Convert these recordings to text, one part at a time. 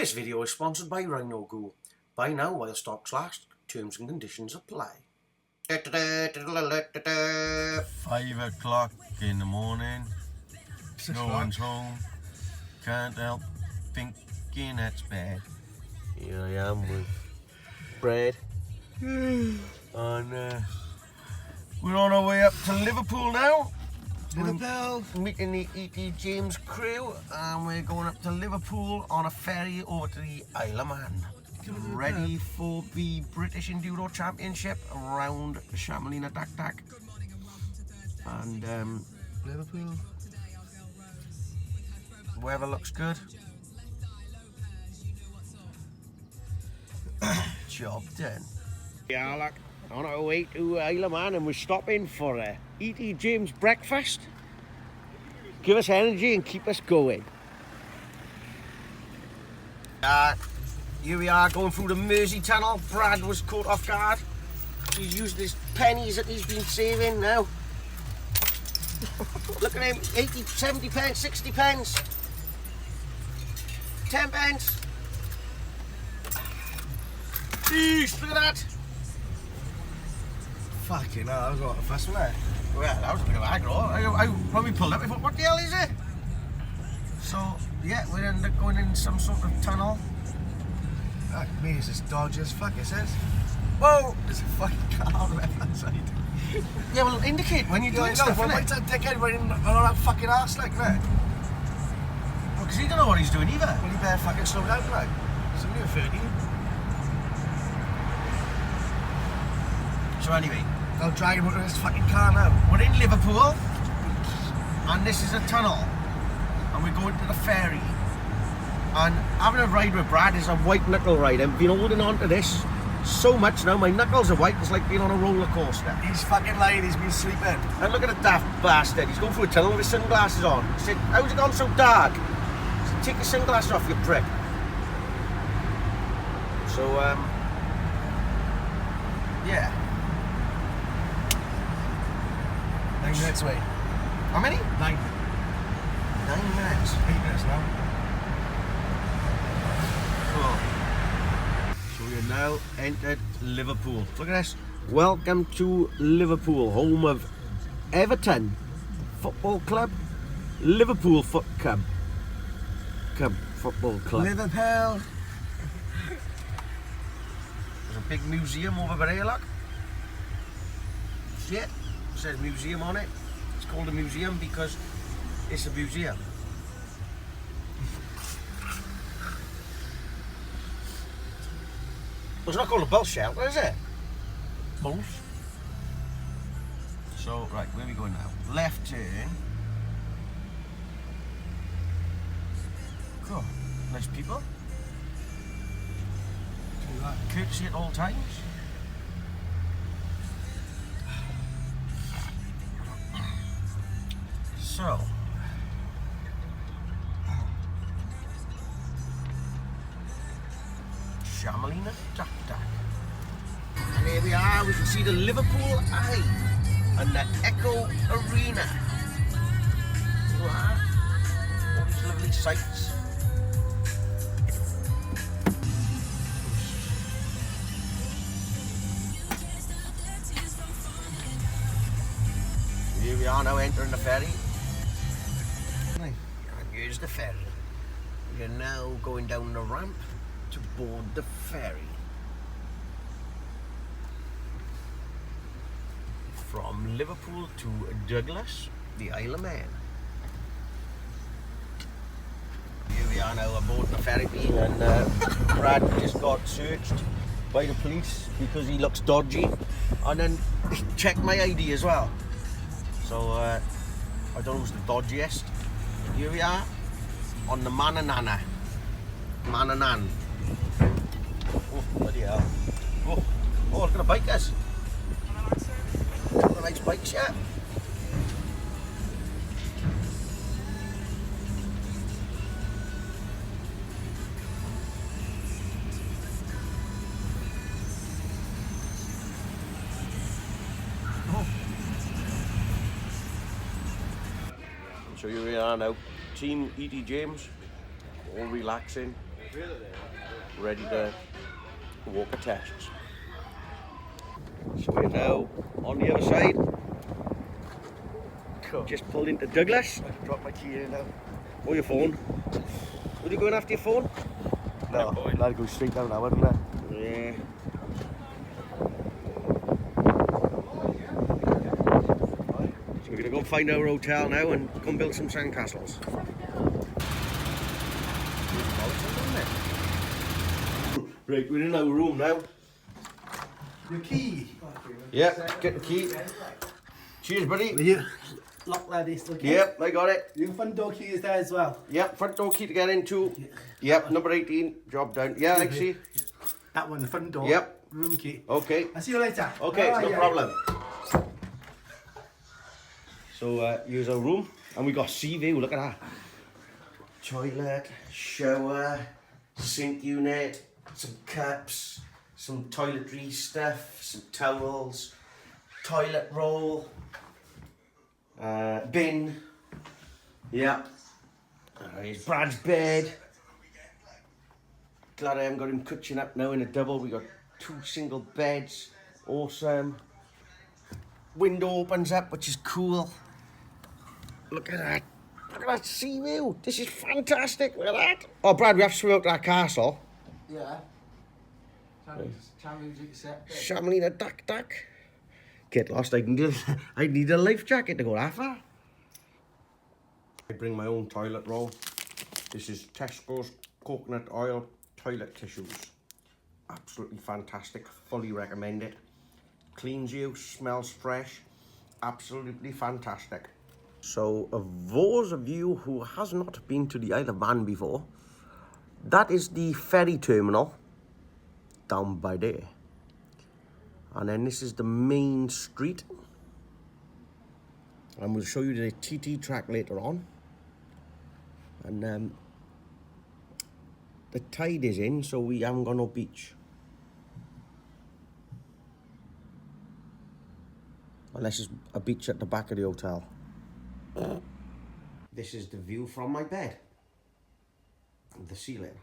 This video is sponsored by Rhino Goo. Buy now while stocks last. Terms and conditions apply. 5 o'clock in the morning. No one's home. Can't help thinking it's bad. Here I am with bread. And we're on our way up to Liverpool now. Liverpool. Meeting the E.T. James crew, and we're going up to Liverpool on a ferry over to the Isle of Man. Ready for the British Enduro Championship around Chamelina Dak Dak. And Liverpool. Weather looks good. Job done. Yeah, look, on our way to Isle of Man, and we're stopping for a E.T. James breakfast. Give us energy and keep us going. Here we are going through the Mersey Tunnel. Brad was caught off guard. He's used his pennies that he's been saving now. Look at him, 80, 70 pence, 60 pence. 10 pence. Jeez, look at that. Fucking hell, that was a lot of fuss, wasn't it? Well, that was a bit of aggro. When we pulled up, we thought, what the hell is it? So, yeah, we ended up going in some sort of tunnel. That means it's dodgy as fuck, it says. Whoa! There's a fucking car on the left-hand side. Yeah, well, indicate when you're doing stuff, well, innit? wait till dickhead running on that fucking arse like that. Well, because he don't know what he's doing either. Well, he better fucking slow down, like. It's only a 30. So anyway, I'll drag him out of this fucking car now. we're in Liverpool, and this is a tunnel, and we're going to the ferry. And having a ride with Brad is a white knuckle ride. I've been holding on to this so much now, my knuckles are white. It's like being on a roller coaster. He's fucking lying, he's been sleeping. And look at the daft bastard, he's going through a tunnel with his sunglasses on. He said, how's it gone so dark? He said, take your sunglasses off, you prick. So, yeah. 9 minutes away. How many? 9. 9 minutes. 8 minutes now. Cool. So we are now entered Liverpool. Look at this. Welcome to Liverpool, home of Everton Football Club, Liverpool Football Club. Liverpool. There's a big museum over there, look. See it? It says museum on it. It's called a museum because it's a museum. Well, it's not called a bus shelter, is it? Both. So, right, where are we going now? Left turn. Cool. Nice people. Courtesy at all times. So, Chamelina Dak Dak. And here we are, we can see the Liverpool Eye and the Echo Arena. Wow. All these lovely sights. Here we are now entering the ferry. And here's the ferry. We are now going down the ramp to board the ferry. From Liverpool to Douglas, the Isle of Man. Here we are now aboard the ferry, and Brad just got searched by the police because he looks dodgy, and then he checked my ID as well. So I don't know who's the dodgiest. Here we are on the Mananana. Mananan. Oh, bloody hell. Oh, look at the bikers. Couple of nice bikes, yeah. So here we are now, Team E.T. James, all relaxing, ready to walk a test. So we're now on the other side. Cool. Just pulled into Douglas. I dropped my key in now. Or your phone. Would you going after your phone? No, that'd go straight down now, wouldn't it? Yeah. So we're going to go find our hotel now and go and build some sandcastles. Right, we're in our room now. Your key. Yeah, get the key. Cheers, buddy. Will you lock that is okay? Yep, I got it. Your front door key is there as well. Yep, front door key to get in too. Yep, number 18, job done. Yeah, I see. That one, the front door. Yep. Room key. Okay. I'll see you later. Okay, Bye. no problem. So here's our room, and we got sea view. Look at that. Toilet, shower, sink unit, some cups, some toiletry stuff, some towels, toilet roll, bin. Yeah. Here's Brad's bed. Glad I haven't got him cutching up now in a double. We got 2 single beds. Awesome. Window opens up, which is cool. Look at that. Look at that sea view. This is fantastic. Look at that. Oh, Brad, we have to swim out to that castle. Yeah. Chandler's Shamelina duck duck. Get lost. I need a life jacket to go that far. I bring my own toilet roll. This is Tesco's coconut oil toilet tissues. Absolutely fantastic. Fully recommend it. Cleans you, smells fresh. Absolutely fantastic. So, of those of you who has not been to the Isle of Man before, that is the ferry terminal down by there. And then this is the main street. And we'll show you the TT track later on. And the tide is in, so we haven't got no beach. Unless there's a beach at the back of the hotel. This is the view from my bed. The ceiling.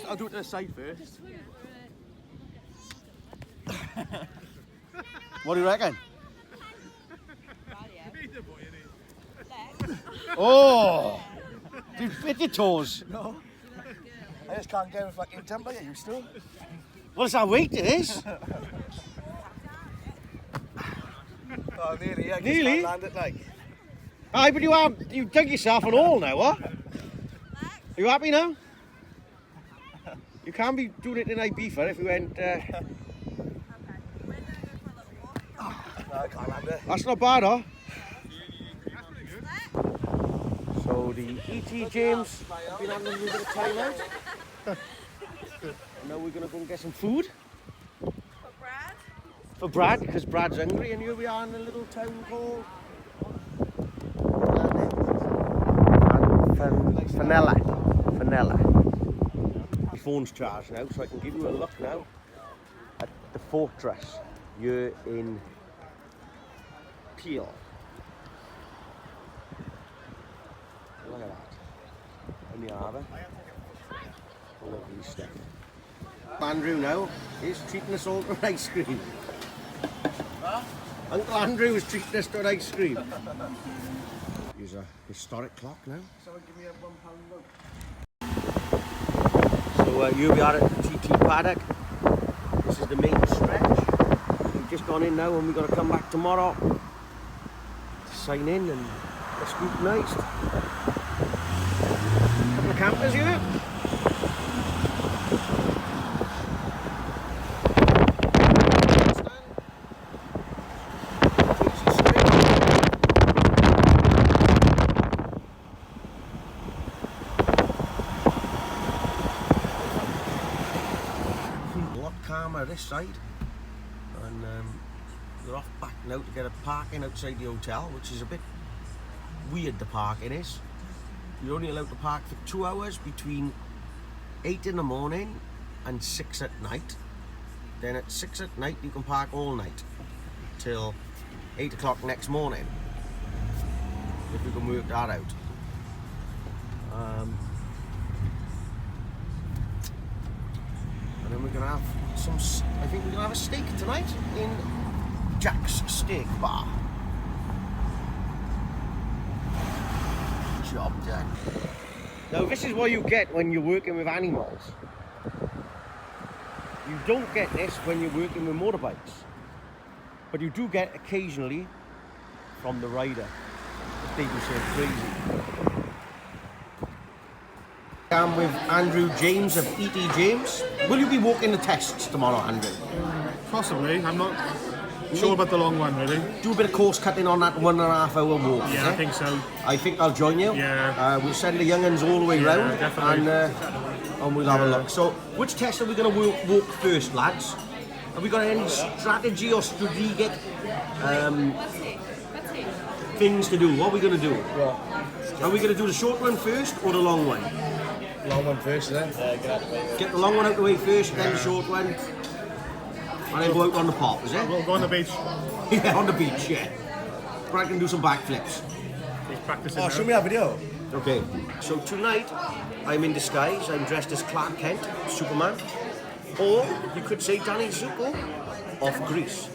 I'll do it to the side first. What do you reckon? Oh! Dude, fit your toes. No. I just can't get with fucking temper, you still. What's that weight it is? Oh, nearly, yeah. Nearly? Land it like. Aye, but you dug yourself an hole now, what? Are you happy now? You can't be doing it in Ibiza if we went... No, I can't land it. That's not bad, huh? So the E.T. James have been having a little bit of time out. Now we're going to go and get some food. For Brad? For Brad, because Brad's hungry, and here we are in a little town called... Fenella. My phone's charged now, so I can give you a look now at the fortress here in Peel. Look at that. In the harbour. Lovely stuff. Andrew now is treating us all to an ice cream. Huh? Uncle Andrew is treating us to an ice cream. Here's a historic clock now. Someone give me a £1 note. So here we are at the TT paddock. This is the main stretch. We've just gone in now and we've got to come back tomorrow to sign in and get scrutinised. Couple of campers here. Calmer this side, and we're off back now to get a parking outside the hotel, which is a bit weird. The parking is, you're only allowed to park for 2 hours between 8 in the morning and 6 at night. Then at 6 at night you can park all night till 8 o'clock next morning, if we can work that out. I think we're gonna have a steak tonight in Jack's Steak Bar. Job done. Now this is what you get when you're working with animals. You don't get this when you're working with motorbikes, but you do get occasionally from the rider if they do something crazy. I'm with Andrew James of E.T. James. Will you be walking the tests tomorrow, Andrew? Possibly. I'm not sure about the long one, really. Do a bit of course cutting on that 1.5 hour walk. Yeah, I think so. I think I'll join you. Yeah. We'll send the young'uns all the way round, definitely. and we'll have a look. So, which test are we going to walk first, lads? Have we got any strategy or strategic things to do? What are we going to do? Are we going to do the short one first or the long one? Long one first, then. Get the long one out the way first, then the short one, and then go out on the pop, is it? We'll go on the beach. Yeah, on the beach, yeah. Brad can do some backflips. He's practicing Oh, now. show me that video. Okay, so tonight I'm in disguise. I'm dressed as Clark Kent, Superman, or you could say Danny Zuko of Greece.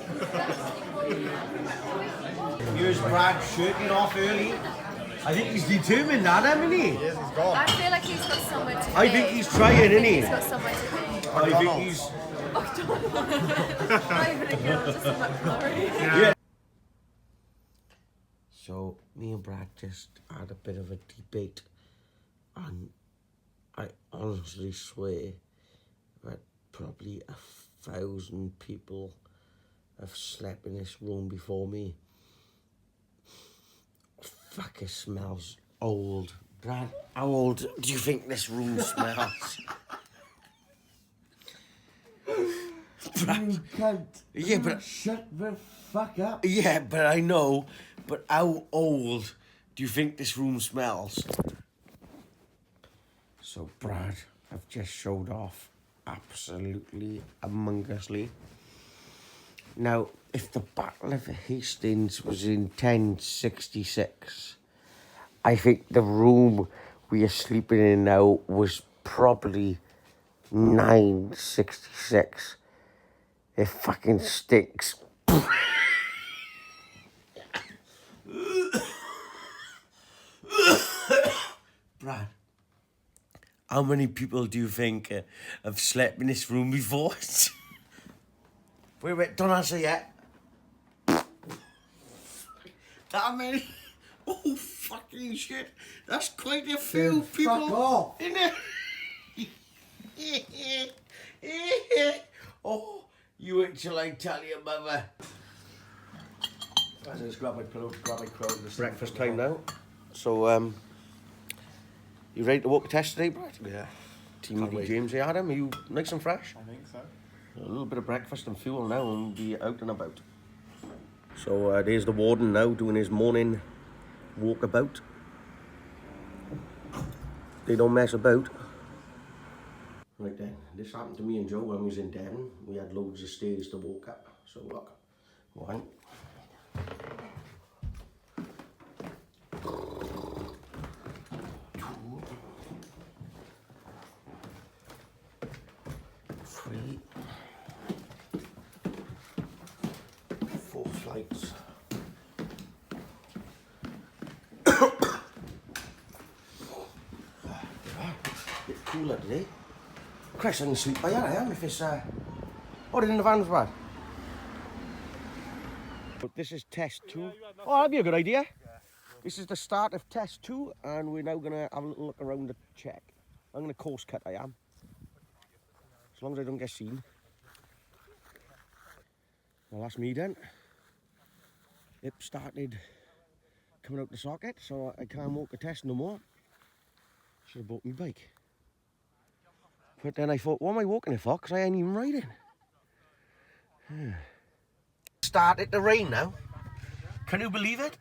Here's Brad shirking off early. I think he's determined, isn't he? Yes, he's gone. I feel like he's got somewhere to be. I think he's trying, isn't he? He's got somewhere to be. I think he's. Not even a girl, just a McFlurry. Yeah. So me and Brad just had a bit of a debate, and I honestly swear that probably 1,000 people have slept in this room before me. Fuck, it smells old. Brad, how old do you think this room smells? Brad, You can't. yeah, but Shut the fuck up. yeah, but I know. But how old do you think this room smells? So, Brad, I've just showed off absolutely humongously. Now, if the Battle of Hastings was in 1066, I think the room we are sleeping in now was probably 966. It fucking stinks. Brad, how many people do you think have slept in this room before? Wait, don't answer yet. That many? Oh, fucking shit. That's quite a few Then people. fuck off. Isn't it? Oh, you wait till I tell your mother. I just grab my pillow, grab my quilt. and just- Breakfast time now. So, you ready to walk the test today, Brad? Yeah. Team Can't Lee wait. James, here, Adam, are you nice and fresh? I think so. A little bit of breakfast and fuel now and we'll be out and about. So there's the warden now doing his morning walkabout. They don't mess about. Right then, this happened to me and Joe when we was in Devon. We had loads of stairs to walk up. So look, 1, 2, 3, 4 flights. Bit cooler today. Christ, I can sleep by here I am if it's oh, they're in the van's bad. This is test 2. Oh, that'd be a good idea. This is the start of test 2 and we're now gonna have a little look around the check. I'm gonna course cut, I am. As long as I don't get seen. Well, that's me done. It started coming out the socket, so I can't walk the test no more. Should have bought my bike. But then I thought, what am I walking it for? Because I ain't even riding. Started to rain now. Can you believe it?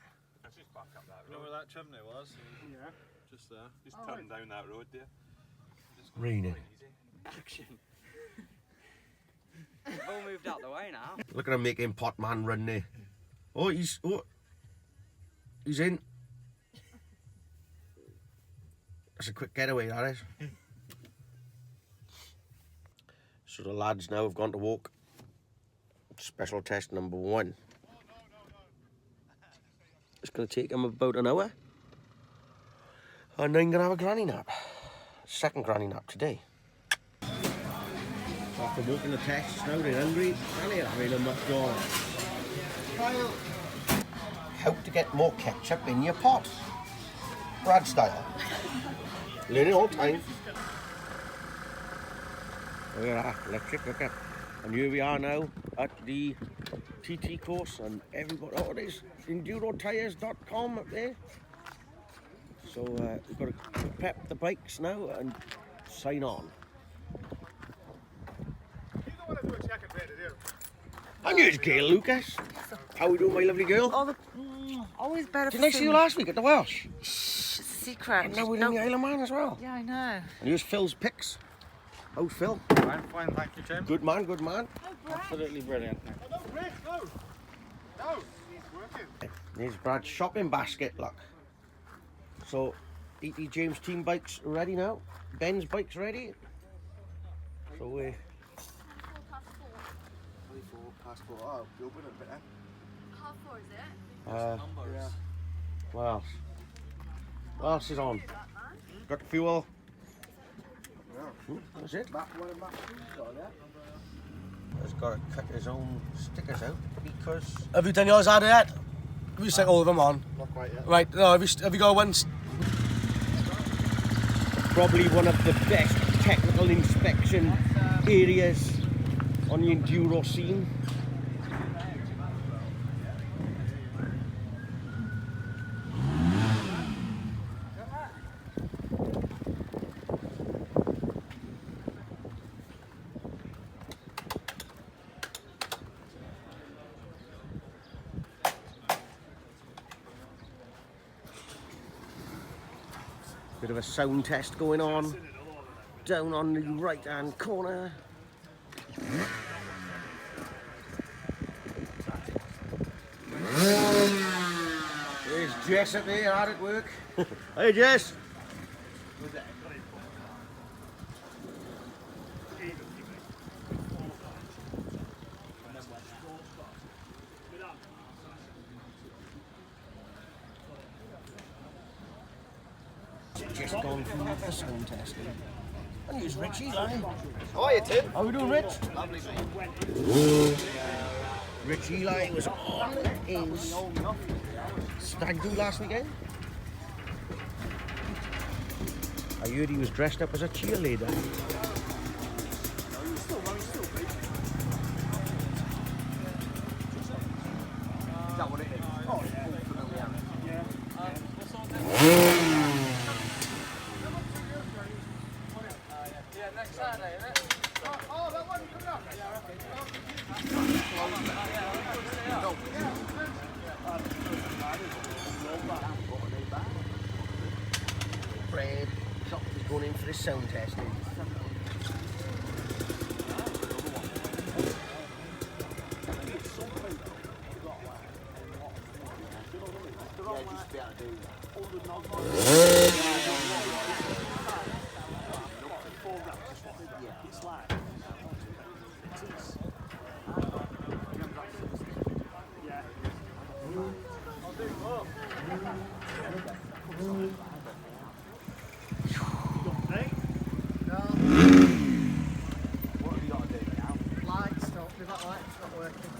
You know where that chimney was? Yeah. Just there. Just turn down that road there. Raining. Action. We've all moved out the way now. Look at him making pot man run there. Oh, he's in. That's a quick getaway, that is. So the lads now have gone to walk. Special test number 1. It's going to take them about an hour. And then going to have a granny nap. Second granny nap today. After walking the tests, now they're hungry. And they're having a McDonald's. How to get more ketchup in your pot. Brad style. Learning all the time. Look at that, electric, look at. And here we are now at the TT course, and everybody, oh, it is endurotires.com up there. So we've got to prep the bikes now and sign on. And here's Gail Lucas. How we doing, my lovely girl? Always better. Didn't I see you last week at the Welsh? Shh, it's a secret. And now we're in the Isle of Man as well. Yeah, I know. And here's Phil's pics. How's Phil? I'm fine, thank you, Tim. Good man, good man. Absolutely brilliant. No, Rick, no. No, he's working. There's Brad's shopping basket, look. So, E.T. James team bikes ready now. Ben's bike's ready. So we. 24 past 4. Oh, you're winning a bit then. Half 4 is it? Yeah. What else? What else is on? Got the fuel. That's it. He's got to cut his own stickers out because. Have you done yours out yet? Have you set all of them on? Not quite yet. Right, no, have you got one? Probably one of the best technical inspection areas on the enduro scene. Bit of a sound test going on down on the right hand corner. There's Jess up there hard at work. Hey Jess! Just gone through the sound testing. And here's Richie, like. How are you, Tim? How we doing, Rich? Lovely, mate. Rich Eli was on his stag do last weekend. I heard he was dressed up as a cheerleader. Is that what it is? Oh, yeah. Next Saturday, isn't it? Oh, that one coming up. Fred is going in for the sound testing. What have you got to do now? Lights, stop. We've got lights not working.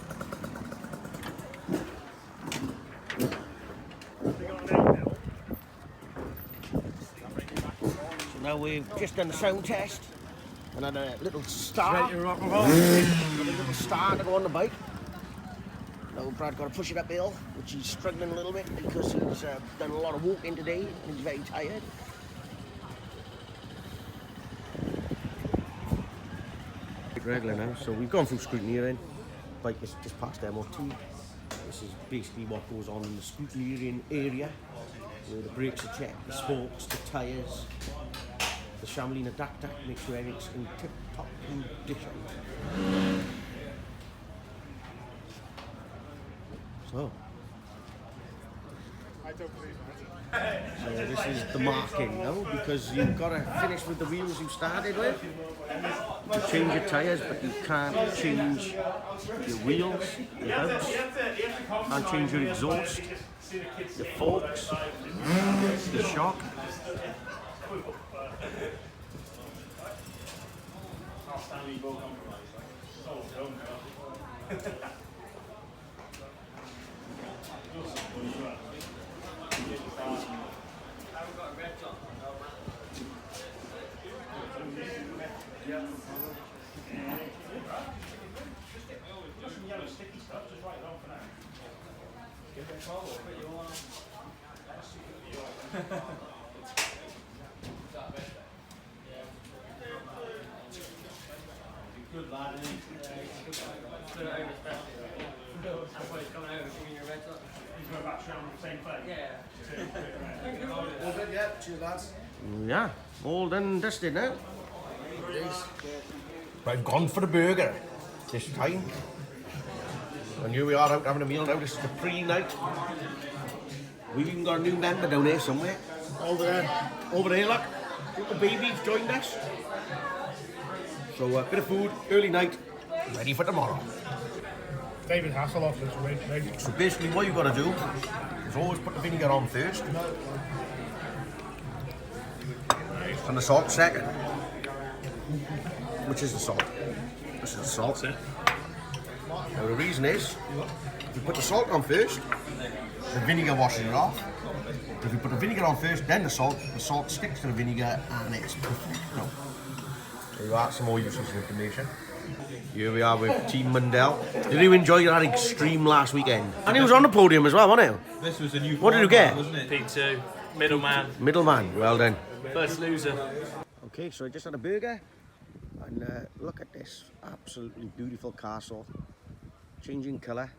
So now we've just done the sound test and had a little star. Ready to rock and roll? Got a little star to go on the bike. Now Brad got to push it uphill, which he's struggling a little bit because he's done a lot of walking today and he's very tired. Regular now, so we've gone through scrutineering. Bike is just past MOT. This is basically what goes on in the scrutineering area, where the brakes are checked, the spokes, the tyres, the Chamberlain adapter, make sure everything's in tip-top condition. So this is the marking now, because you've got to finish with the wheels you started with. You change your tyres, but you can't change your wheels, your hubs, can't change your exhaust, your forks, the shock. Yeah, all done and dusted now. I've gone for the burger this time. And here we are out having a meal now. This is the pre-night. We've even got a new member down there somewhere. Over there. Over there, look. Little baby's joined us. So a bit of food, early night, ready for tomorrow. David Hasselhoff is great. So basically what you've got to do is always put the vinegar on first. And the salt second. Which is the salt? This is the salt. Now the reason is, if you put the salt on first, the vinegar washes it off. If you put the vinegar on first, then the salt sticks to the vinegar and it's perfect. No. There you are, some more useless information. Here we are with Team Mundell. Did you enjoy that extreme last weekend? And he was on the podium as well, wasn't he? This was a new. What did you get? Wasn't it? P2, middleman, Middleman, well done. first loser. Okay, so I just had a burger. And look at this absolutely beautiful castle. Changing colour.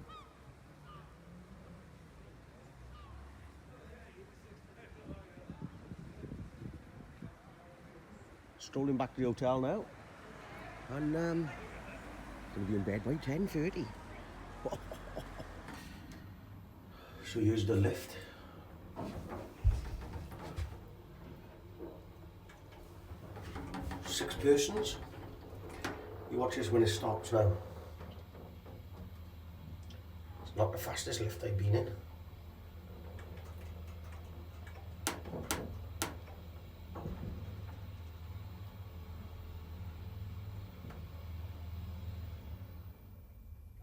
Strolling back to the hotel now. And going to be in bed by 10:30. So here's the lift. Six persons. You watch this when it stops now. It's not the fastest lift I've been in.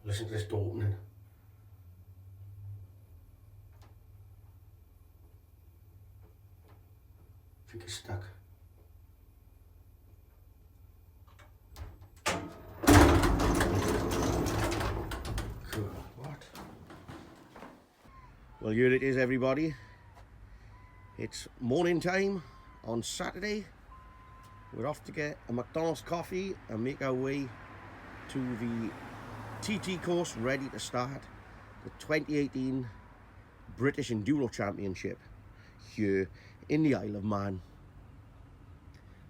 Listen to this door opening. I think it's stuck. Well, here it is, everybody. It's morning time on Saturday. We're off to get a McDonald's coffee and make our way to the TT course, ready to start the 2018 British Enduro Championship here in the Isle of Man.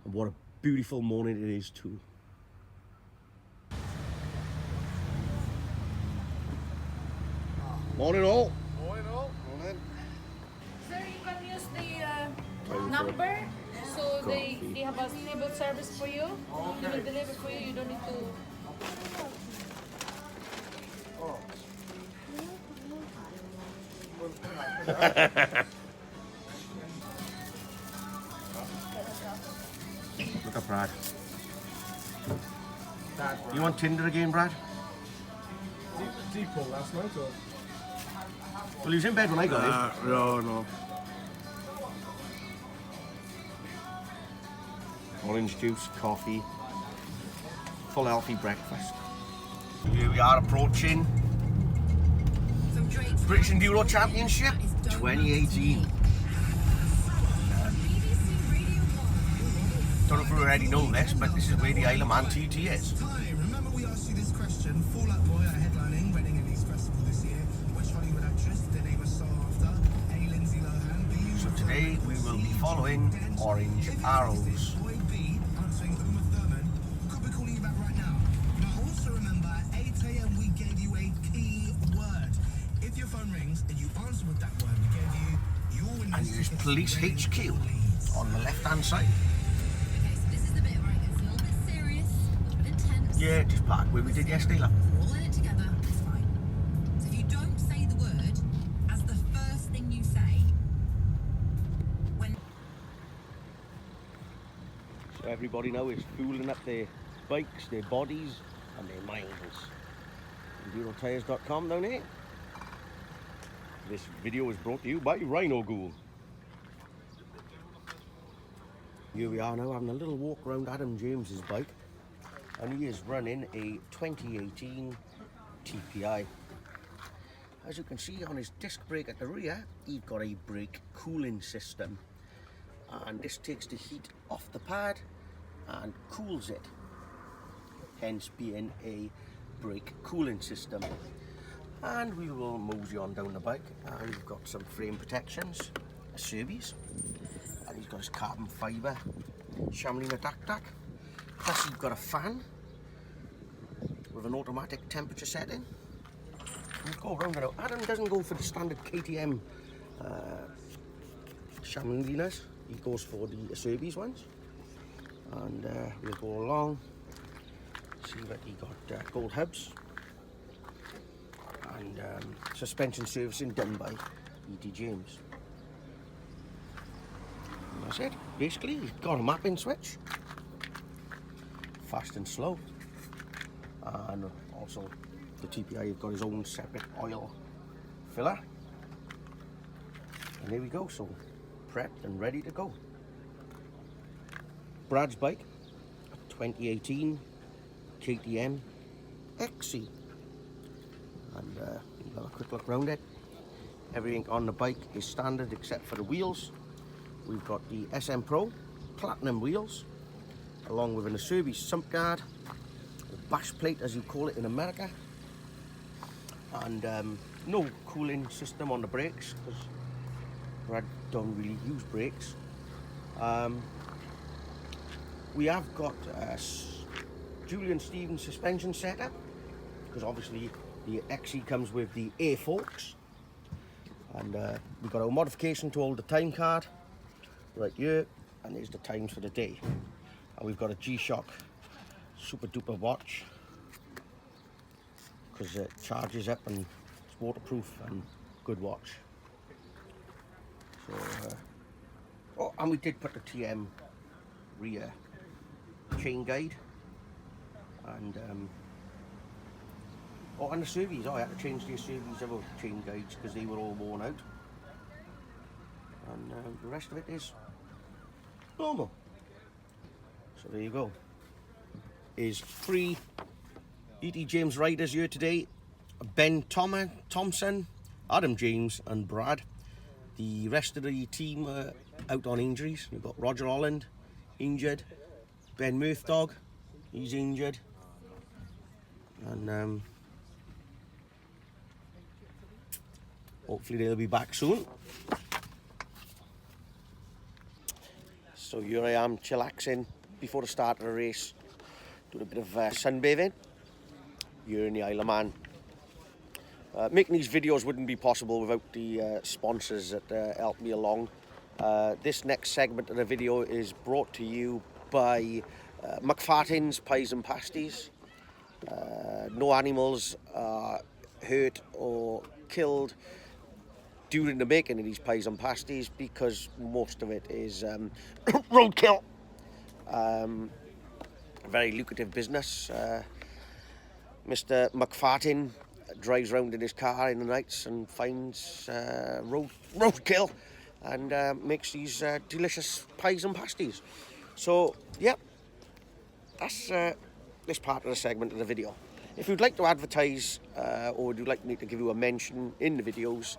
And what a beautiful morning it is too. Morning all. Sir, you can use the number, so they have a stable service for you. They will deliver for you. You don't need to. Look at Brad. You on Tinder again, Brad? Deep pull last night or? Well, he was in bed when I got in. No. Orange juice, coffee, full healthy breakfast. Here we are approaching British Enduro Championship 2018. Don't know if you already know this, but this is where the Isle of Man TT is. Remember we asked you this question. Fall Out Boy are headlining Reading and East Festival this year. Which Hollywood actress did their name was sought after? A. Lindsay Lohan, B. So today we will be following Orange Arrows. Boy B, answering Uma Thurman. Could be calling you back right now. Now also remember, 8 AM we gave you a key word. If your phone rings and you answer with that word we gave you, you'll win. And there's Police HQ on the left hand side. Okay, so this is the bit where it gets a little bit serious. Yeah, just park where we did yesterday, like. We're all in it together, it's fine. So if you don't say the word as the first thing you say, when... So everybody now is fooling up their bikes, their bodies, and their minds. EnduroTires.com down here. This video is brought to you by Rhino Ghoul. Here we are now having a little walk around Adam James's bike, and he is running a 2018 TPI. As you can see on his disc brake at the rear, he's got a brake cooling system, and this takes the heat off the pad and cools it, hence being a brake cooling system. And we will mosey on down the bike, and we've got some frame protections, a Serbies, and he's got his carbon fibre Chamlina Dak. Plus he's got a fan with an automatic temperature setting. We'll go around it out. Adam doesn't go for the standard KTM Chamlinas, he goes for the Serbies ones. And we'll go along, see that he got gold hubs. And suspension servicing done by E.T. James. And that's it. Basically, he's got a mapping switch, fast and slow, and also the TPI have got his own separate oil filler. And there we go, so prepped and ready to go. Brad's bike, 2018 KTM XC. And we'll have a quick look around it. Everything on the bike is standard except for the wheels. We've got the SM Pro Platinum wheels, along with an Acerbi sump guard, or bash plate as you call it in America, and no cooling system on the brakes because Brad don't really use brakes. We have got Julian Stevens suspension setup, because obviously the XE comes with the air forks, and we've got our modification to hold the time card right here, and there's the times for the day. And we've got a G-Shock super duper watch because it charges up and it's waterproof and good watch. So oh, and we did put the TM rear chain guide, and oh, and the Serbies, I had to change the Serbies other chain guides because they were all worn out. And the rest of it is normal. So there you go. Is 3 E.T. James riders here today. Ben Thompson, Adam James and Brad. The rest of the team are out on injuries. We've got Roger Holland, injured. Ben Murthdog, he's injured. And hopefully they'll be back soon. So here I am chillaxing before the start of the race, doing a bit of sunbathing here in the Isle of Man. Making these videos wouldn't be possible without the sponsors that help me along. This next segment of the video is brought to you by McFartin's Pies and Pasties. No animals are hurt or killed during the making of these pies and pasties because most of it is roadkill. Very lucrative business. Mr. McFartin drives around in his car in the nights and finds roadkill and makes these delicious pies and pasties. So, yeah, that's this part of the segment of the video. If you'd like to advertise or would you like me to give you a mention in the videos,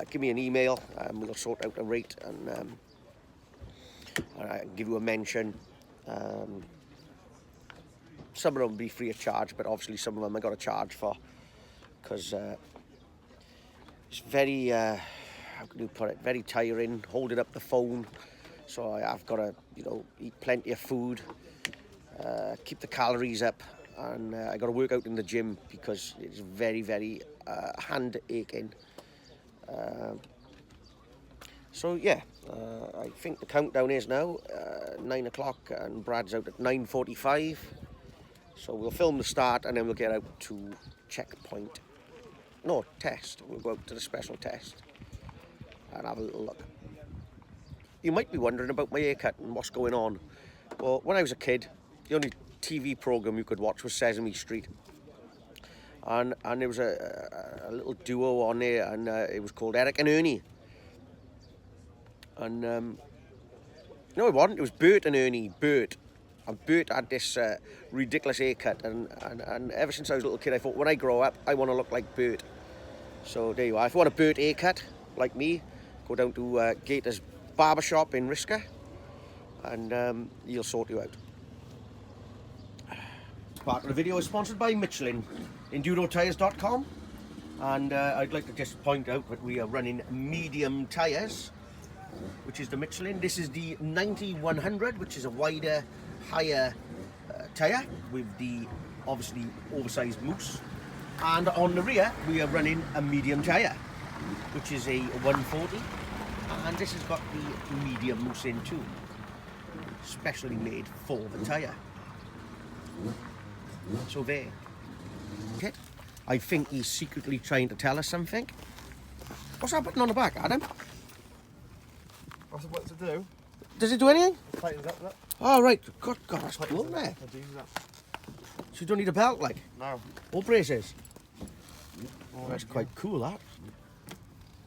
give me an email and we'll sort out a rate and I can give you a mention. Some of them will be free of charge, but obviously some of them I got to charge for because it's very, how can you put it, very tiring holding up the phone. So I've got to, you know, eat plenty of food, keep the calories up, and I got to work out in the gym because it's very, very hand aching. So yeah, I think the countdown is now 9 o'clock and Brad's out at 9:45. So we'll film the start and then we'll get out to checkpoint. No, test. We'll go out to the special test and have a little look. You might be wondering about my haircut and what's going on. Well, when I was a kid, the only TV program you could watch was Sesame Street. And there was a little duo on there, and it was called Eric and Ernie. And no, it wasn't. It was Bert and Ernie. Bert. And Bert had this ridiculous haircut, and ever since I was a little kid, I thought when I grow up, I want to look like Bert. So there you are. If you want a Bert haircut, like me, go down to Gator's Barbershop in Risca, and he'll sort you out. Part of the video is sponsored by Michelin, endurotires.com, and I'd like to just point out that we are running medium tyres, which is the Michelin. This is the 90-100, which is a wider, higher tyre with the obviously oversized mousse, and on the rear we are running a medium tyre, which is a 140, and this has got the medium mousse in too, specially made for the tyre. So there. Okay. I think he's secretly trying to tell us something. What's that button on the back, Adam? What's what to do? Does it do anything? Tightens up that. Oh, right. God, that's cool, isn't it? I do that. So you don't need a belt, like? No. Or braces? Oh, that's quite cool, that.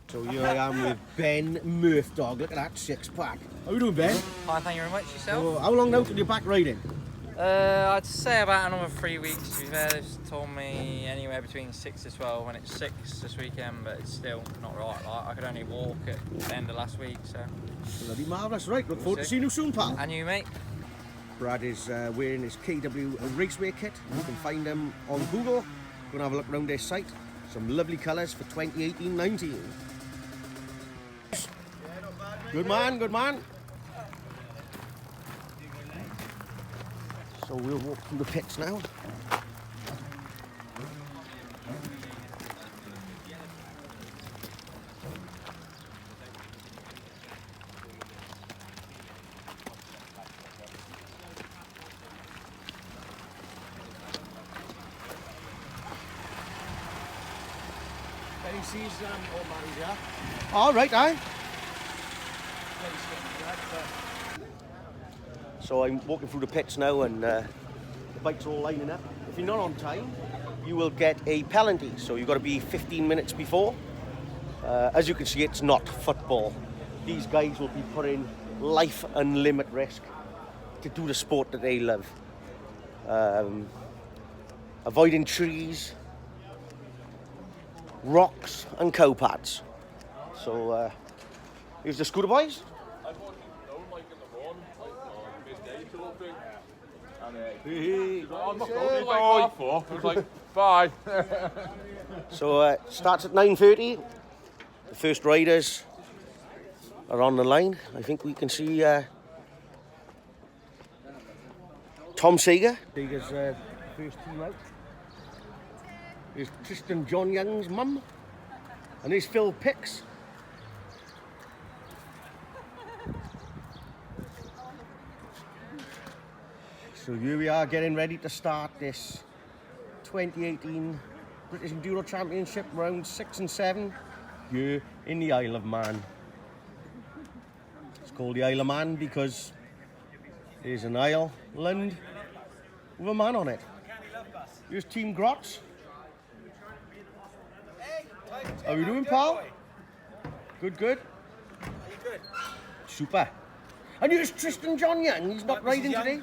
So here I am with Ben Murphdog. Look at that six-pack. How you doing, Ben? Fine, thank you very much. Yourself? Oh, how long now till you're back riding? I'd say about another 3 weeks. To be fair, they've told me anywhere between 6 to 12, and it's 6 this weekend, but it's still not right. Like, I could only walk at the end of last week, so. Bloody marvellous. Right, look forward to seeing you soon, pal. And you, mate? Brad is wearing his KW Raceway kit. You can find them on Google. Go and have a look around their site. Some lovely colours for 2018-19. Good man, good man. So we'll walk through the pits now. Benny sees all married, yeah? All right, aye. So I'm walking through the pits now, and the bikes are all lining up. If you're not on time, you will get a penalty. So you've got to be 15 minutes before. As you can see, it's not football. These guys will be putting life and limb at risk to do the sport that they love. Avoiding trees, rocks and cow pads. So here's the scooter boys. Bye. So starts at 9:30. The first riders are on the line. I think we can see Tom Seeger. Seeger's first team out. There's Tristan John Young's mum, and there's Phil Picks. So here we are getting ready to start this 2018 British Enduro Championship round 6 and 7 here in the Isle of Man. It's called the Isle of Man because there's an island with a man on it. Here's Team Grotz. How are you doing, pal? Good, good. Super. And here's Tristan John Young. He's not riding today.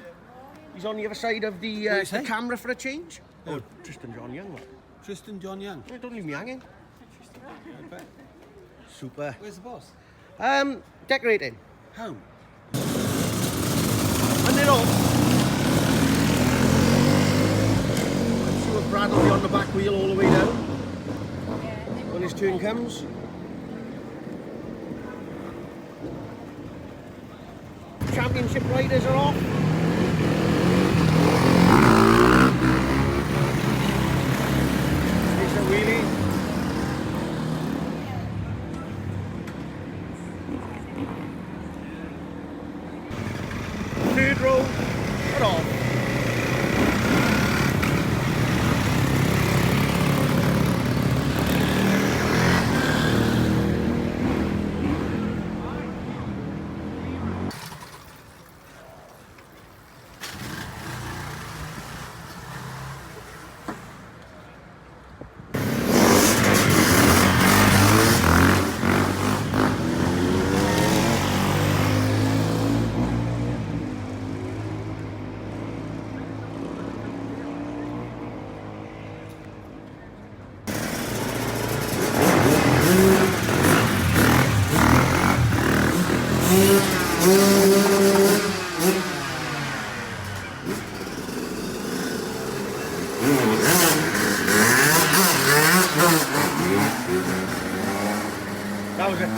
He's on the other side of the camera for a change. Oh, Tristan John Young. Tristan John Young. Yeah, don't leave me hanging. Super. Where's the boss? Decorating. Home. And they're off. I'm sure Brad will be on the back wheel all the way down when his turn comes. Championship riders are off. It's a wheelie. Third row, cut off.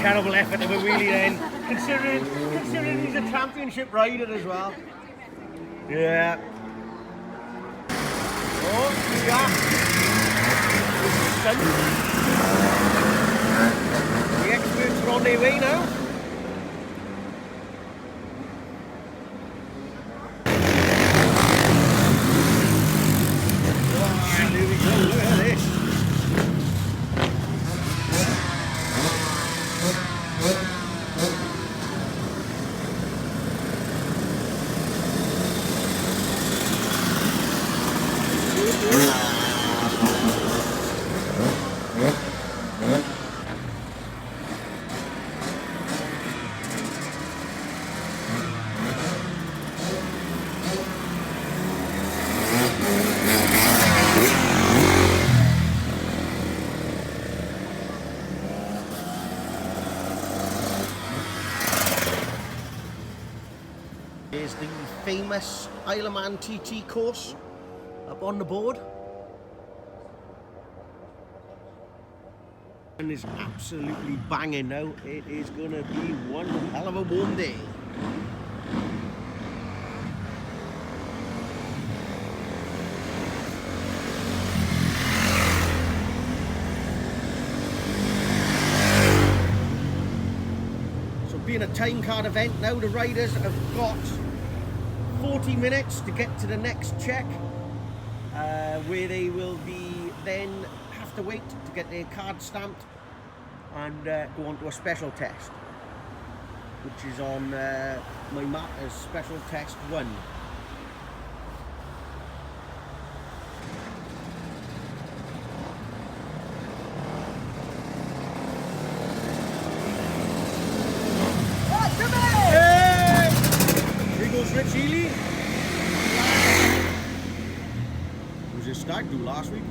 terrible effort of a wheelie then, considering he's a championship rider as well. Yeah. Oh, here we are. The experts are on their way now. Oh, there we go, look at this. Here's the famous Isle of Man TT course up on the board. And it's absolutely banging now. It is going to be one hell of a warm day. So being a time card event now, the riders have got 40 minutes to get to the next check, where they will be then have to wait to get their card stamped and go on to a special test, which is on my map as special test 1. Hey! Here goes Rich Healy. Who was his stag do last week?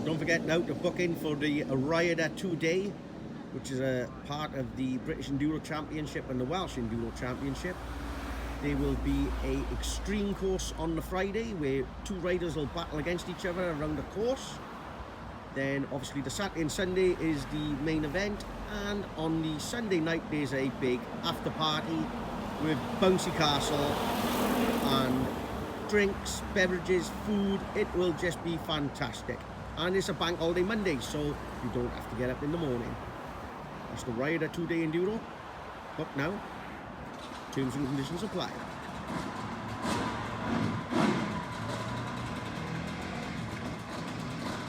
Don't forget now to book in for the Rioter 2-day, which is a part of the British Enduro Championship and the Welsh Enduro Championship. There will be an extreme course on the Friday where 2 riders will battle against each other around the course. Then obviously the Saturday and Sunday is the main event, and on the Sunday night there's a big after party with bouncy castle and drinks, beverages, food. It will just be fantastic. And it's a bank holiday Monday, so you don't have to get up in the morning. That's the Rioter 2-day Enduro. Book now. Terms and conditions apply.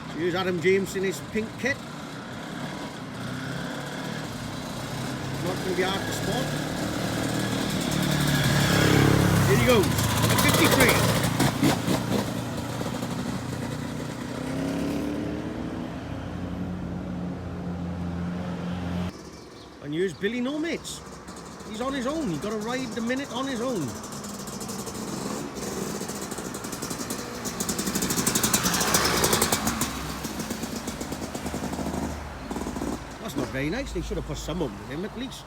So here's Adam James in his pink kit. Not going to be hard to spot. Here he goes, number 53. And here's Billy No Mates. He's on his own. He's got to ride the minute on his own. That's not very nice. They should have put someone with him at least.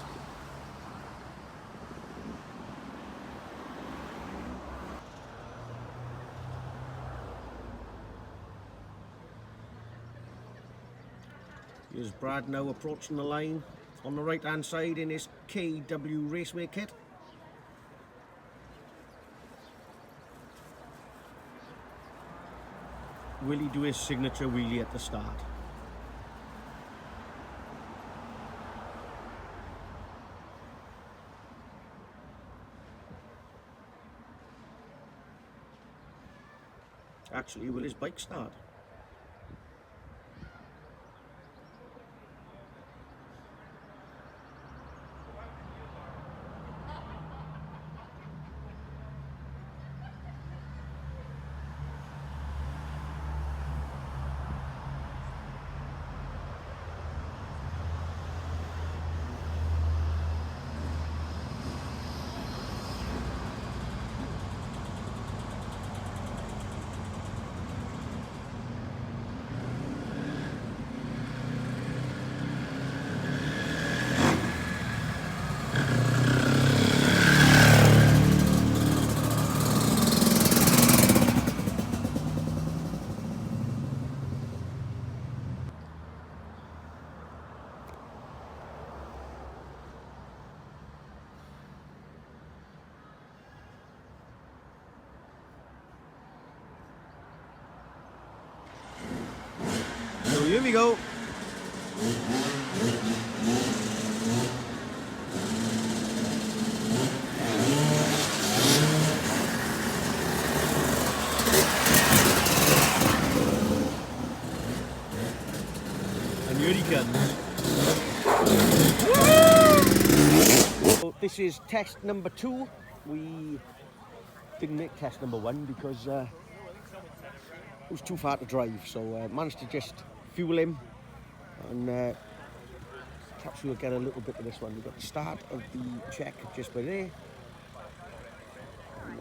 Here's Brad now approaching the line on the right hand side in his KW Raceway kit. Will he do his signature wheelie at the start? Actually, will his bike start? Here we go. And here he comes. So this is test number 2. We didn't make test number 1 because it was too far to drive, so managed to just fuel him, and perhaps we'll get a little bit of this one. We've got the start of the check just by there, and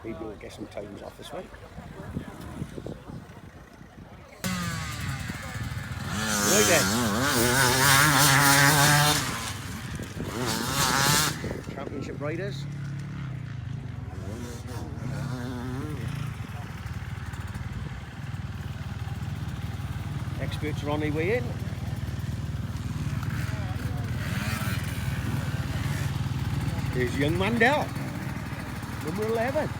maybe we'll get some times off this way. Right then. Championship riders. Experts are on their way in. There's young Mandel, number 11.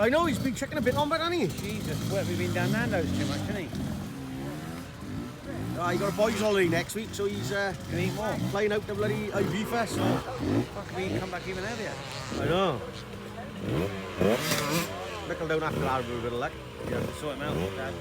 I know, he's been checking a bit on, but hasn't he? Jesus, what, we've been down Nando's too much, hasn't he? He got a boys' holiday next week, so he's Can he eat more? flying out to bloody IV Fest. Fuck, we come back even earlier. I know. Knuckle down after that with a bit of luck. Yeah, we'll sort him out, Dad.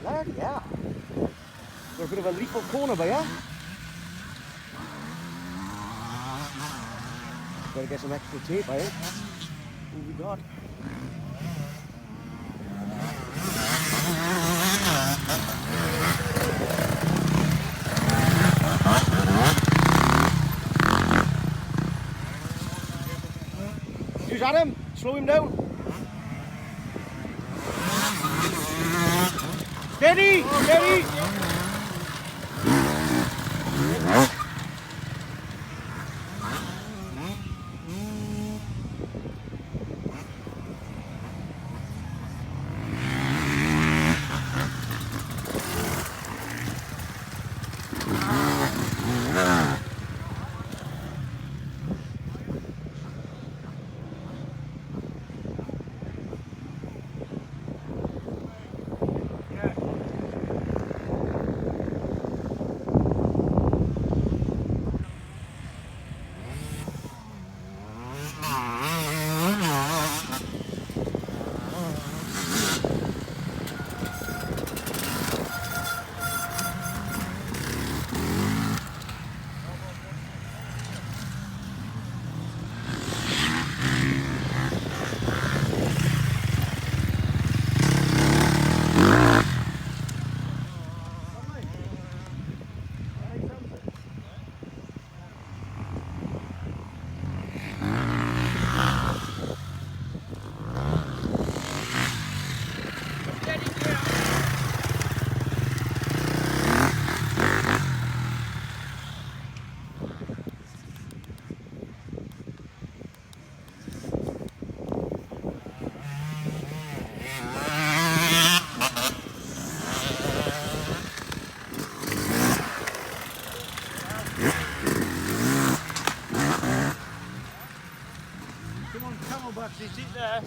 Bloody hell. Got a bit of a leap up corner by here. Gotta get some extra tape, eh? What we got? Use Adam, slow him down. Steady, steady. Come on, camel bucks, is it there?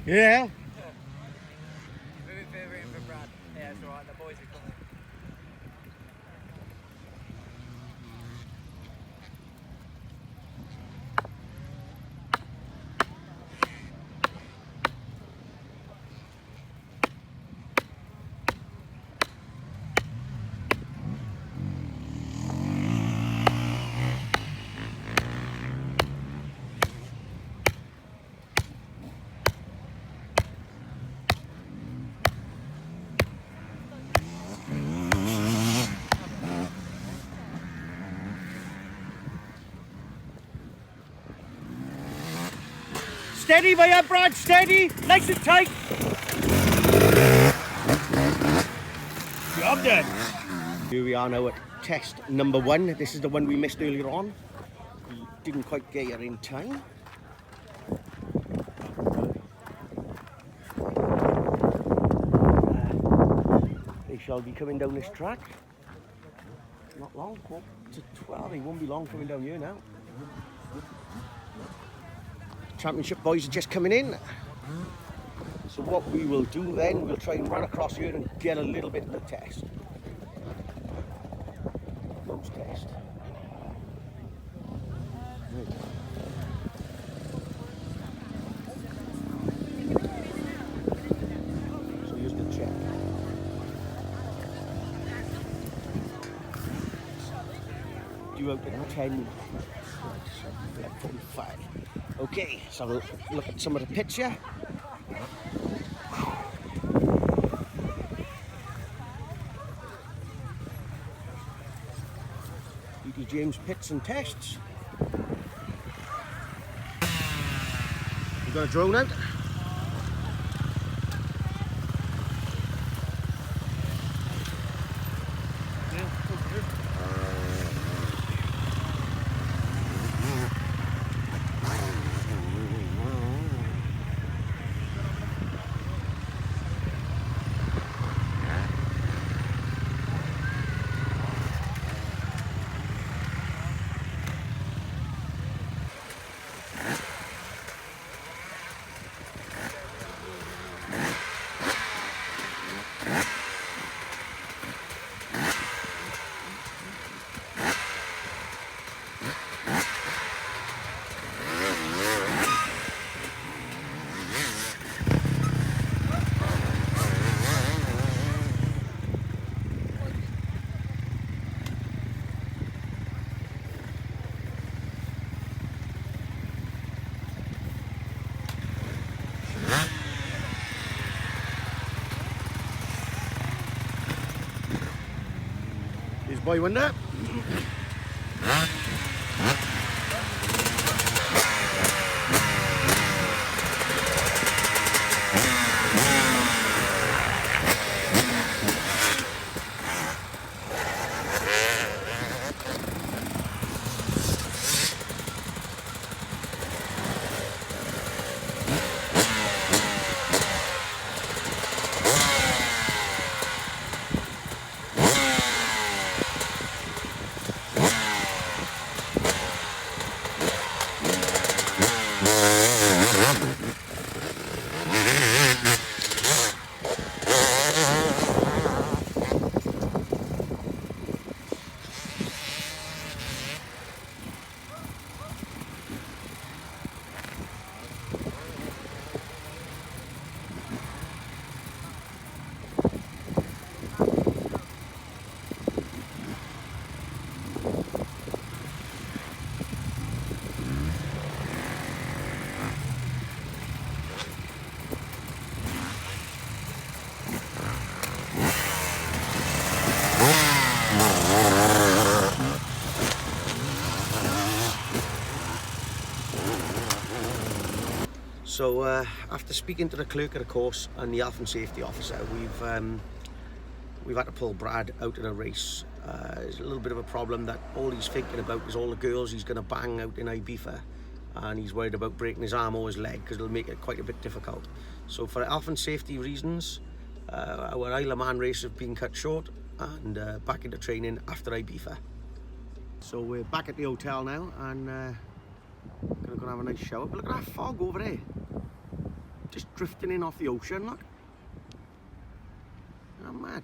Yeah. Moving further in for Brad. Yeah, it's alright, the boys are coming. Steady, my Brad, steady, nice and tight. Job done. Here we are now at test number 1. This is the one we missed earlier on. We didn't quite get here in time. They shall be coming down this track. Not long, quarter to 12. They won't be long coming down here now. Championship boys are just coming in. So what we will do then, we'll try and run across here and get a little bit of the test. Nose test. So here's the check. Due out at 10. 45. Okay, so we'll look at some of the pits here. E.D. James pits and tests. We've got a drone out. Here's boy window. So after speaking to the clerk of the course and the health and safety officer, we've had to pull Brad out of the race. There's a little bit of a problem that all he's thinking about is all the girls he's going to bang out in Ibiza, and he's worried about breaking his arm or his leg because it'll make it quite a bit difficult. So for health and safety reasons, our Isle of Man race has been cut short and back into training after Ibiza. So we're back at the hotel now and gonna go and have a nice shower. But look at that fog over there. just drifting in off the ocean, look. I'm mad.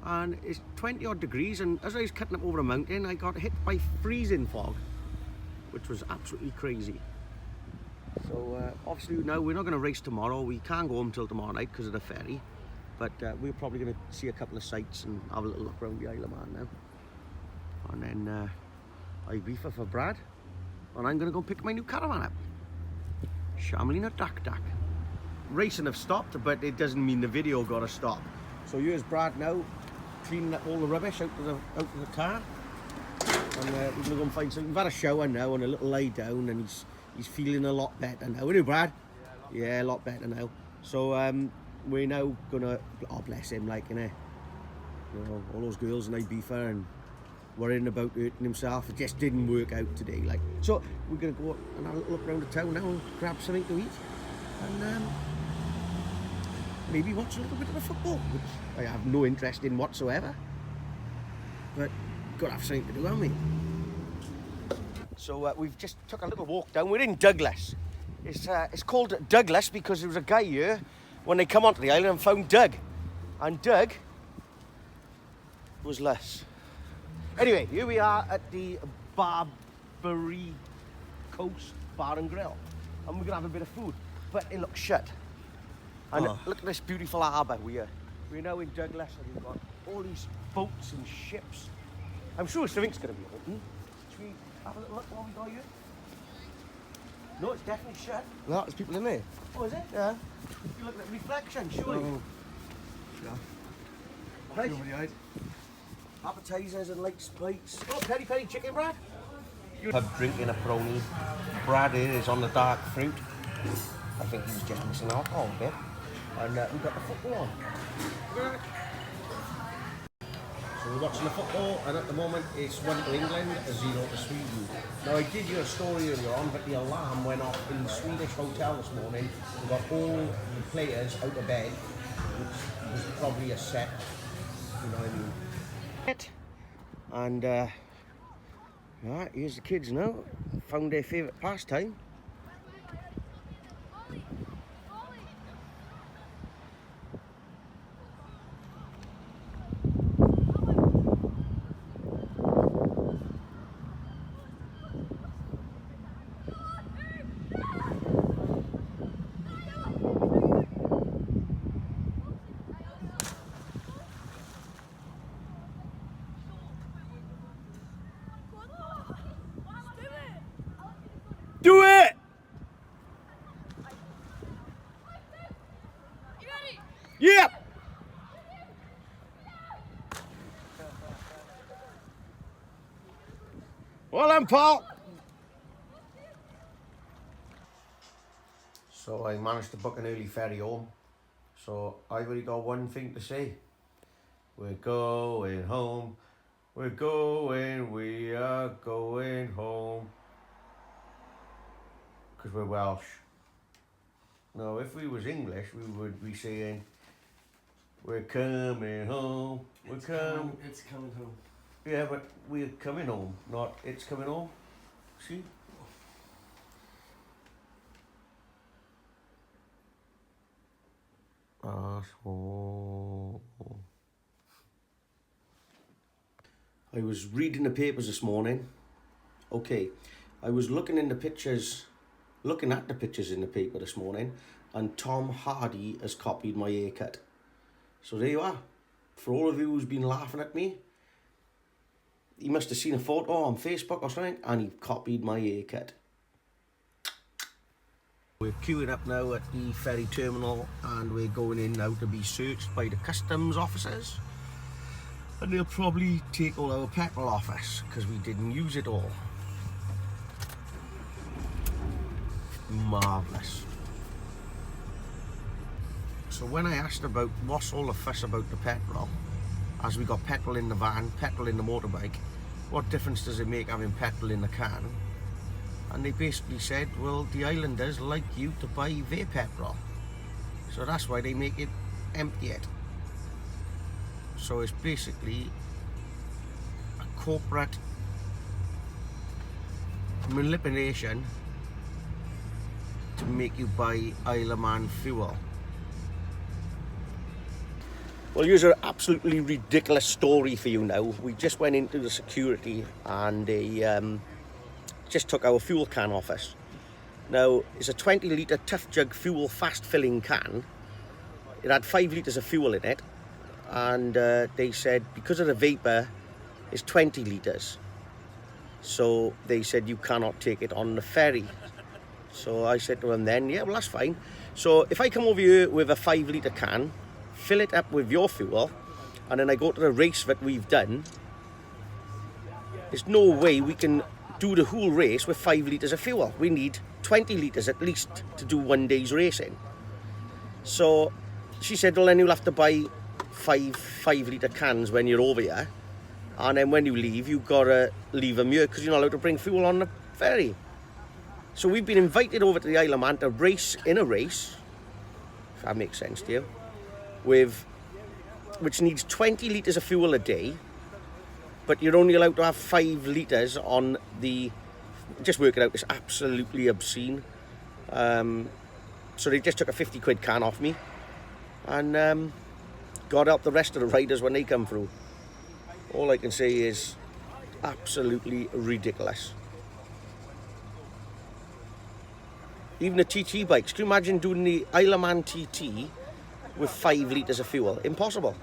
And it's 20 odd degrees, and as I was cutting up over a mountain, I got hit by freezing fog, which was absolutely crazy. So obviously now we're not going to race tomorrow. We can't go home till tomorrow night because of the ferry, but we're probably going to see a couple of sights and have a little look around the Isle of Man now. And then Ibiza for Brad, and I'm going to go pick my new caravan up. Shamlina Dak Dak. Racing have stopped, but it doesn't mean the video got to stop. So here's Brad now, cleaning up all the rubbish out of the car. And we're going to go and find something. We've had a shower now and a little lie down, and he's feeling a lot better now. Isn't he, Brad? Yeah, a lot better now. So we're now going to, oh bless him, like, you know, all those girls in Ibiza and worrying about hurting himself. It just didn't work out today, like. So we're going to go and have a little look around the town now and grab something to eat. And maybe watch a little bit of the football, which I have no interest in whatsoever. But got to have something to do, haven't we? So we've just took a little walk down. We're in Douglas. It's called Douglas because there was a guy here when they come onto the island and found Doug. And Doug was less. Anyway, here we are at the Barbary Coast Bar and Grill. And we're going to have a bit of food. But it looks shut. And look at this beautiful harbour we're now in Douglas, and we've got all these boats and ships. I'm sure something's going to be open. Should we have a little look while we go here? No, it's definitely shut. No, there's people in there. Oh, is it? Yeah. You look at the reflection, surely. Oh. Yeah. Right. Nobody hide. Appetizers and light sprites. Oh, peri-peri chicken, Brad. Pub drinking a brownie. Brad here is on the dark fruit. I think he was just missing alcohol a bit. And we've got the football on. So we're watching the football, and at the moment it's 1 to England, 0 to Sweden. Now I did hear a story earlier on, but the alarm went off in the Swedish hotel this morning. We got all the players out of bed, which was probably a set, you know what I mean. And right, here's the kids now. Found their favourite pastime. Do it! Yep! Well done, Paul! So I managed to book an early ferry home. So I've only got one thing to say. We're going home. We are going home. Because we're Welsh. No, if we was English, we would be saying, we're coming home. It's coming home. Yeah, but we're coming home, not it's coming home. See? I was reading the papers this morning. Okay, I was looking at the pictures in the paper this morning, and Tom Hardy has copied my haircut. So there you are. For all of you who's been laughing at me, he must have seen a photo on Facebook or something, and he copied my haircut. We're queuing up now at the ferry terminal, and we're going in now to be searched by the customs officers. And they'll probably take all our petrol off us, because we didn't use it all. Marvellous. So when I asked about what's all the fuss about the petrol, as we got petrol in the van, petrol in the motorbike, what difference does it make having petrol in the can? And they basically said, well, the islanders like you to buy their petrol, so that's why they make it empty it. So it's basically a corporate manipulation to make you buy Isle of Man fuel. Well, here's an absolutely ridiculous story for you now. We just went into the security and they just took our fuel can off us. Now, it's a 20 litre Tough Jug fuel fast filling can. It had 5 litres of fuel in it, and they said because of the vapour, it's 20 litres. So they said you cannot take it on the ferry. So I said to them then, yeah, well, that's fine. So if I come over here with a 5 litre can, fill it up with your fuel, and then I go to the race that we've done, there's no way we can do the whole race with 5 litres of fuel. We need 20 litres at least to do one day's racing. So she said, well, then you'll have to buy five litre cans when you're over here, and then when you leave, you've got to leave them here because you're not allowed to bring fuel on the ferry. So we've been invited over to the Isle of Man to race in a race, if that makes sense to you, which needs 20 litres of fuel a day, but you're only allowed to have 5 litres on the, just work it out, it's absolutely obscene. So they just took a 50 quid can off me, and God help the rest of the riders when they come through. All I can say is absolutely ridiculous. Even the TT bikes, can you imagine doing the Isle of Man TT with 5 litres of fuel? Impossible.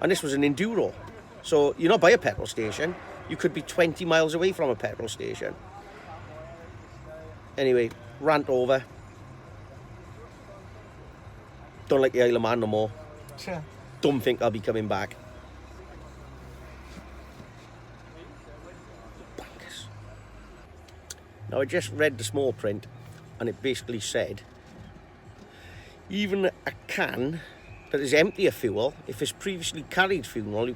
And this was an enduro. So you're not by a petrol station, you could be 20 miles away from a petrol station. Anyway, rant over. Don't like the Isle of Man no more. Sure. Don't think I'll be coming back. Bankers. Now I just read the small print and it basically said even a can that is empty of fuel, if it's previously carried fuel,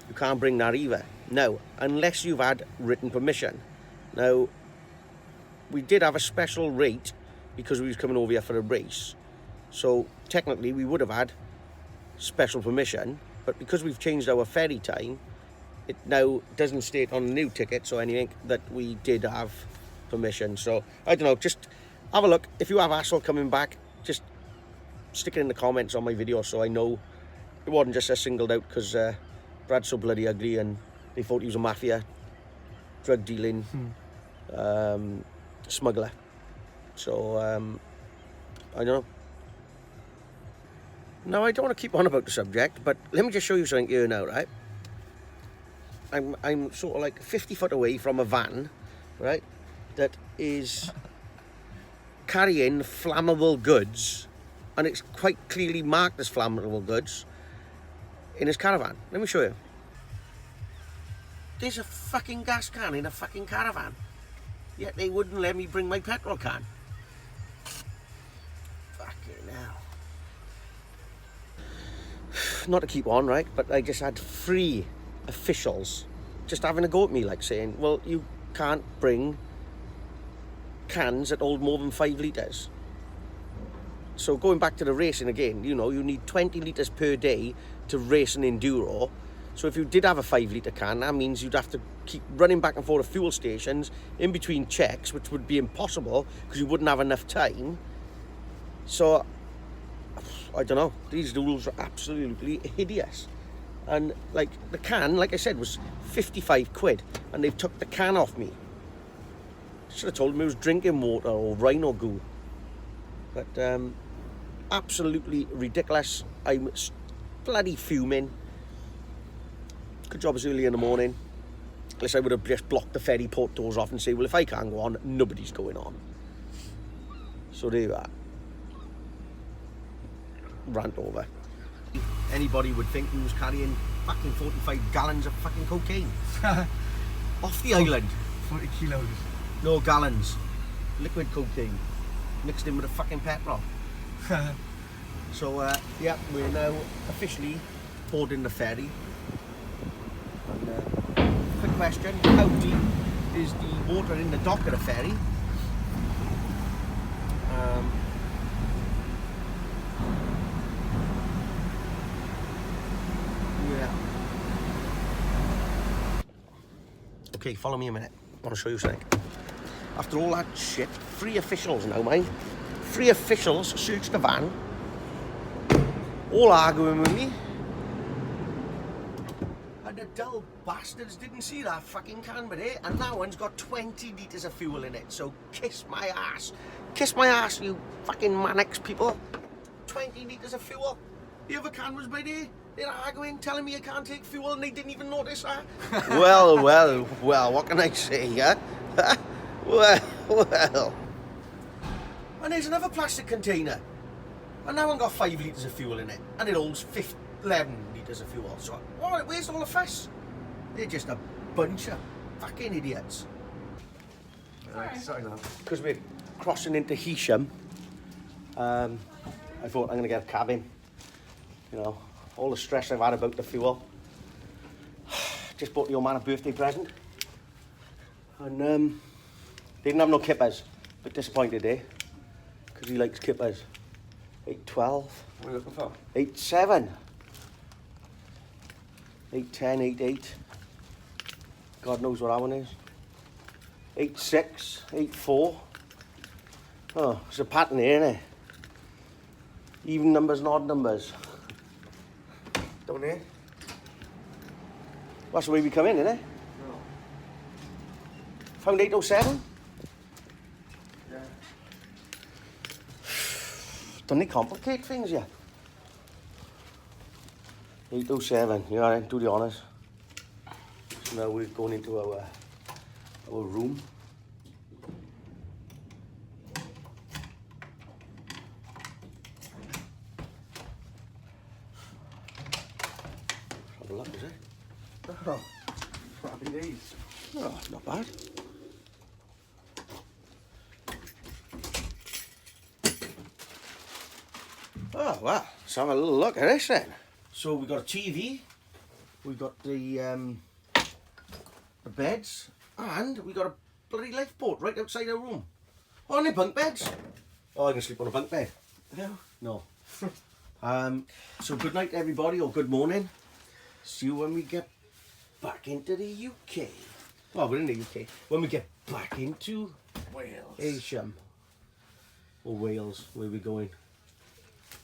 you can't bring that either. Now, unless you've had written permission. Now, we did have a special rate because we was coming over here for a race. So technically we would have had special permission, but because we've changed our ferry time, it now doesn't state on the new tickets or anything that we did have permission. So I don't know, just have a look. If you have hassle coming back, just stick it in the comments on my video so I know it wasn't just a singled out because Brad's so bloody ugly and they thought he was a mafia, drug dealing, smuggler. So I don't know. Now, I don't want to keep on about the subject, but let me just show you something here now, right? I'm sort of like 50 foot away from a van, right, that is carrying flammable goods, and it's quite clearly marked as flammable goods in his caravan. Let me show you. There's a fucking gas can in a fucking caravan, yet they wouldn't let me bring my petrol can. Fucking hell. Not to keep on, right, but I just had 3 officials just having a go at me, like saying, well, you can't bring cans that hold more than 5 litres. So going back to the racing again, you know, you need 20 litres per day to race an enduro. So if you did have a 5 litre can, that means you'd have to keep running back and forth to fuel stations in between checks, which would be impossible because you wouldn't have enough time. So I don't know, these rules are absolutely hideous. And like the can, like I said, was 55 quid and they've took the can off me. Should have told them it was drinking water or rhino goo. But absolutely ridiculous. I'm bloody fuming. Good job it's early in the morning. Unless I would have just blocked the ferry port doors off and say, well, if I can't go on, nobody's going on. So there you are. Rant over. Anybody would think he was carrying fucking 45 gallons of fucking cocaine off the island. 40 kilos. No, gallons. Liquid cocaine mixed in with a fucking petrol. So yeah, we're now officially boarding the ferry. And quick question, how deep is the water in the dock of the ferry? Yeah. Okay, follow me a minute. I want to show you something. After all that shit, 3 officials now, mind. 3 officials searched the van, all arguing with me. And the dull bastards didn't see that fucking can, but and that one's got 20 litres of fuel in it, so kiss my ass. Kiss my ass, you fucking Manx people. 20 litres of fuel. The other can was by there. They're arguing, telling me I can't take fuel, and they didn't even notice that. Well, what can I say, yeah? well. And there's another plastic container. And that one got 5 litres of fuel in it. And it holds 11 litres of fuel. So, where's all the fuss? They're just a bunch of fucking idiots. Because we're crossing into Heysham, I thought I'm going to get a cabin. You know, all the stress I've had about the fuel. Just bought the old man a birthday present. And didn't have no kippers. Bit disappointed, eh? Because he likes kippers. 8.12. What are you looking for? 8.7. 8.10, 8.8. God knows what that one is. 8.6, 8.4. Oh, it's a pattern here, isn't it? Even numbers and odd numbers. Don't they? That's the way we come in, isn't it? No. Found 8.07? Yeah. Don't they complicate things yet? 8.07, you alright, do the honours. So now we're going into our room. Have a look, is it? Oh, happy days. Oh, not bad. Oh, well, let's have a little look at this then. So we've got a TV, we've got the beds, and we've got a bloody lifeboat right outside our room. Oh, and the bunk beds. Oh, I can sleep on a bunk bed. No. So good night everybody, or good morning. See you when we get back into the UK. Well, we're in the UK. When we get back into Wales. Heysham. Or Wales, where we're going.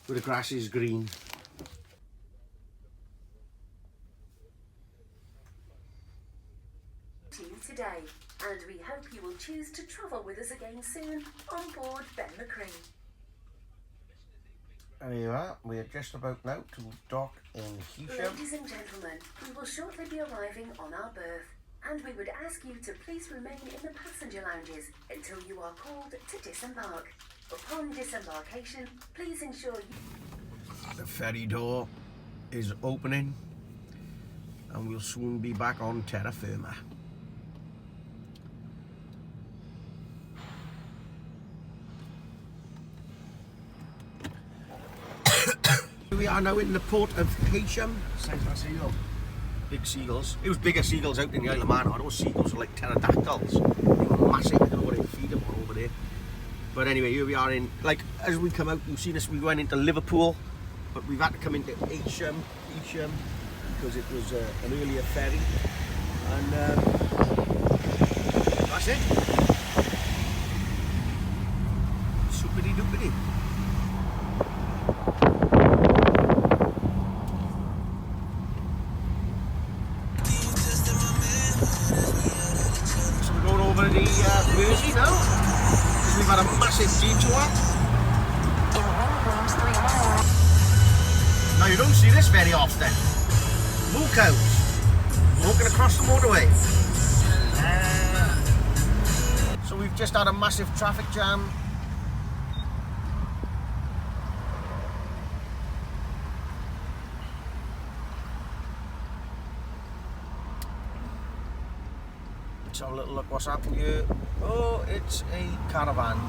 Where the grass is green. To you today, and we hope you will choose to travel with us again soon on board Ben McCree. There you are, we're just about now to dock in Heysham. Ladies and gentlemen, we will shortly be arriving on our berth, and we would ask you to please remain in the passenger lounges until you are called to disembark. Upon disembarkation, please ensure you... The ferry door is opening, and we'll soon be back on terra firma. We are now in the port of Heysham. Sounds like a seagull. Big seagulls. It was bigger seagulls out in the Isle of Man. Those seagulls are like pterodactyls. They were massive. I don't know what they feed them on over there. But anyway, here we are in, like, as we come out, you've seen us, we went into Liverpool, but we've had to come into Heysham, because it was an earlier ferry. And that's it. Soupity doopity. So we're going over the Mersey now. We've had a massive detour. Now you don't see this very often. Moo cows walking across the motorway. So we've just had a massive traffic jam. Let's have a little look what's happening here. Oh, it's a caravan.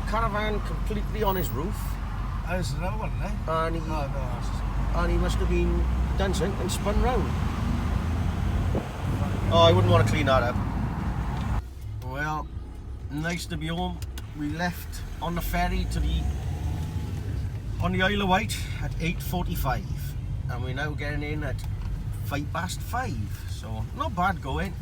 Caravan completely on his roof. Oh, there's another one, eh? And he, Oh, no, and he must have been dancing and spun round. Oh, I wouldn't want to clean that up. Well, nice to be home. We left on the ferry on the Isle of Wight at 8:45, and we're now getting in at 5:05. So not bad going.